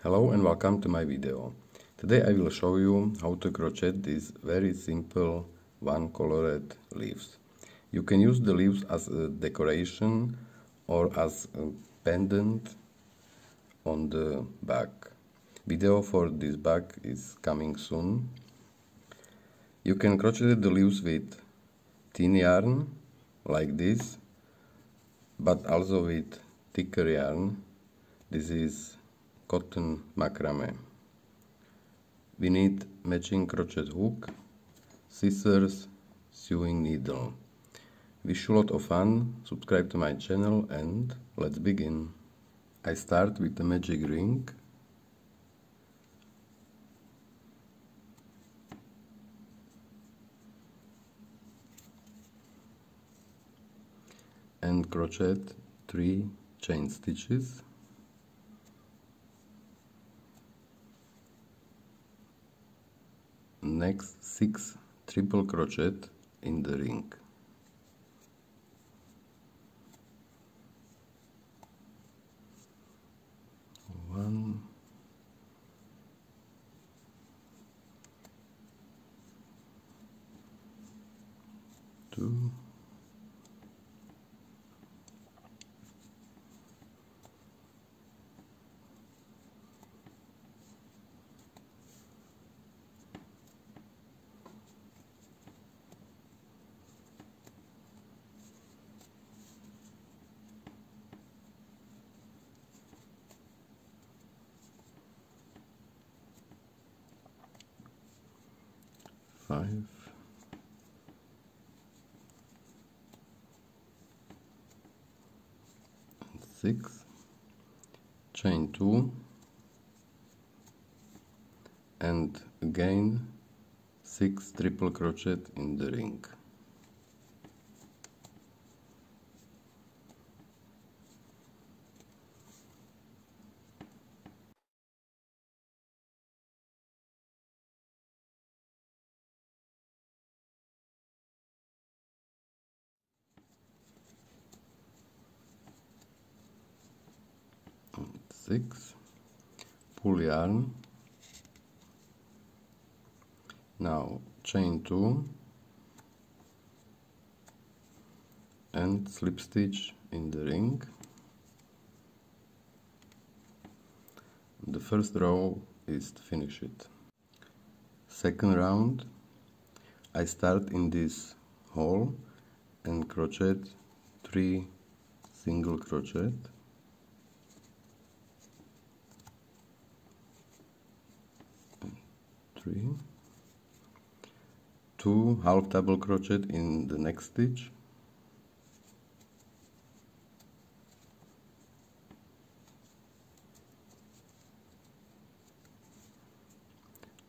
Hello and welcome to my video. Today I will show you how to crochet these very simple one-colored leaves. You can use the leaves as a decoration or as a pendant on the bag. Video for this bag is coming soon. You can crochet the leaves with thin yarn like this, but also with thicker yarn. This is cotton macrame. We need matching crochet hook, scissors, sewing needle. Wish you a lot of fun, subscribe to my channel and let's begin. I start with the magic ring. And crochet 3 chain stitches. Next 6 triple crochet in the ring. One, two, five, and 6, chain 2, and again 6 triple crochet in the ring. And 6, pull yarn. Now chain 2 and slip stitch in the ring. The first row is to finish it. Second round, I start in this hole and crochet 3 single crochet. And 3. 2 half double crochet in the next stitch.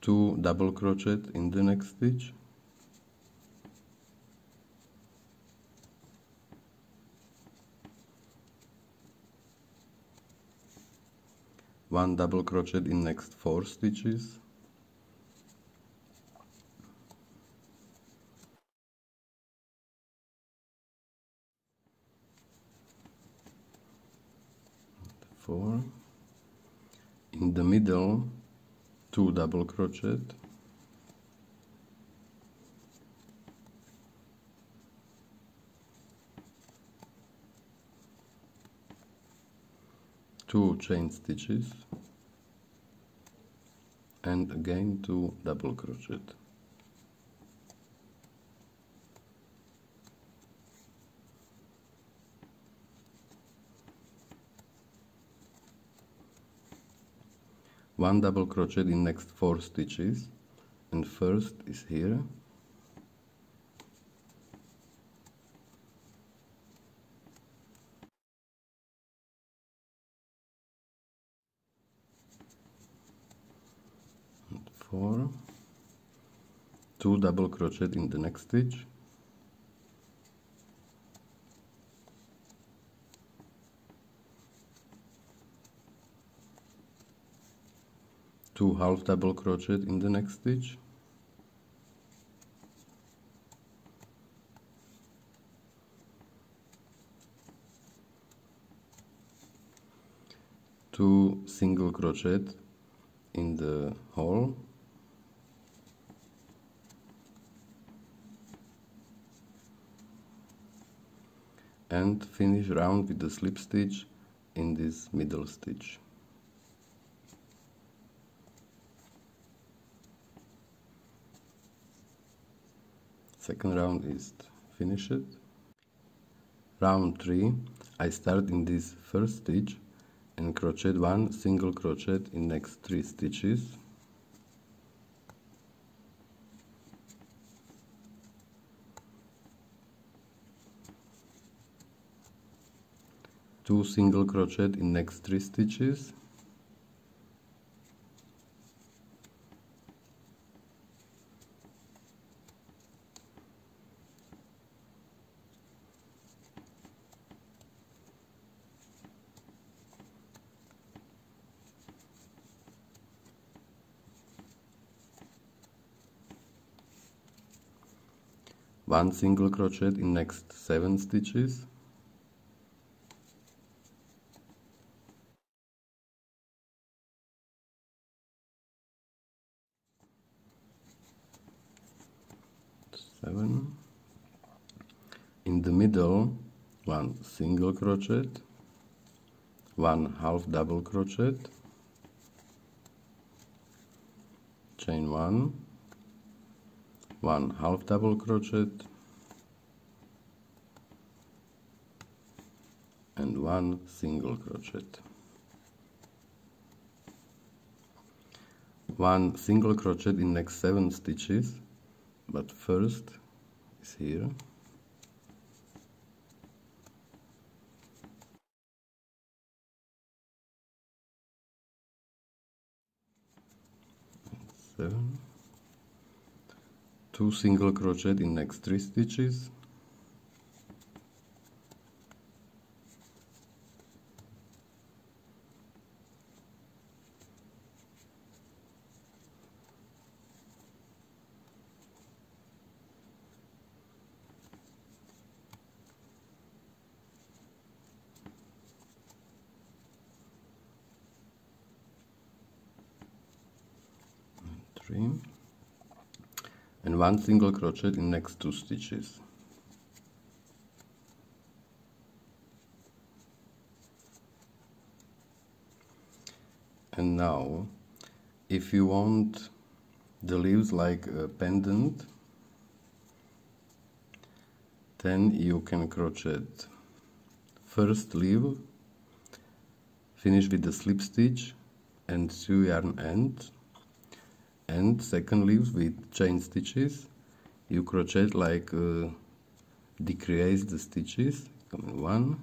Two double crochet in the next stitch. One double crochet in next 4 stitches. Four. In the middle, 2 double crochet. Two chain stitches and again 2 double crochet. One double crochet in next 4 stitches, and first is here. And 4, 2 double crochet in the next stitch. Two half double crochet in the next stitch. 2 single crochet in the hole, and finish round with the slip stitch in this middle stitch. Second round is finished. Round 3, I start in this first stitch and crochet 1 single crochet in next 3 stitches. Two single crochet in next 3 stitches. One single crochet in next 7 stitches. Seven. In the middle, one single crochet, one half double crochet, chain 1, one half double crochet, and one single crochet. One single crochet in next 7 stitches, but first is here. Seven. Two single crochet in next 3 stitches. And one single crochet in next 2 stitches. And now, if you want the leaves like a pendant, then you can crochet first leaf, finish with the slip stitch and sew yarn end, and second leaf with chain stitches. You crochet like decrease the stitches. 1,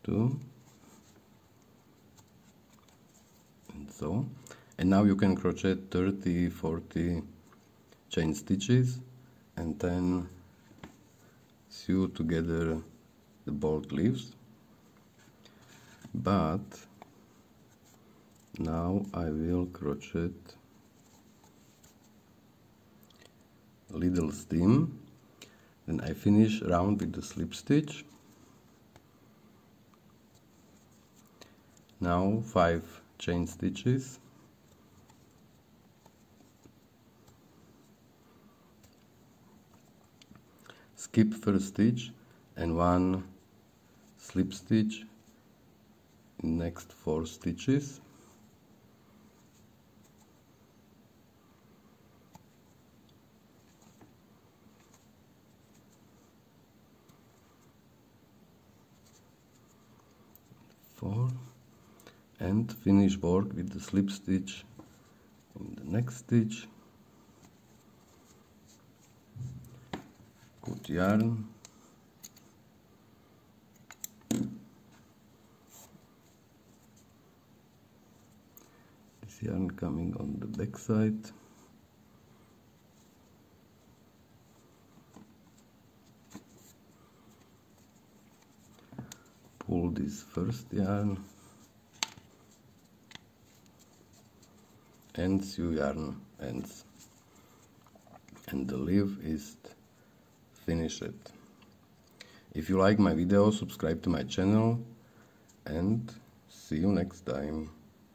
2, and so. And now you can crochet 30, 40 chain stitches and then sew together the both leaves. But now I will crochet a little stem, then I finish round with the slip stitch. Now 5 chain stitches, skip first stitch and 1 slip stitch in next 4 stitches. And finish work with the slip stitch in the next stitch. Put yarn, this yarn coming on the back side. Pull this first yarn and sew yarn ends, and the leaf is finished. If you like my video, subscribe to my channel, and see you next time.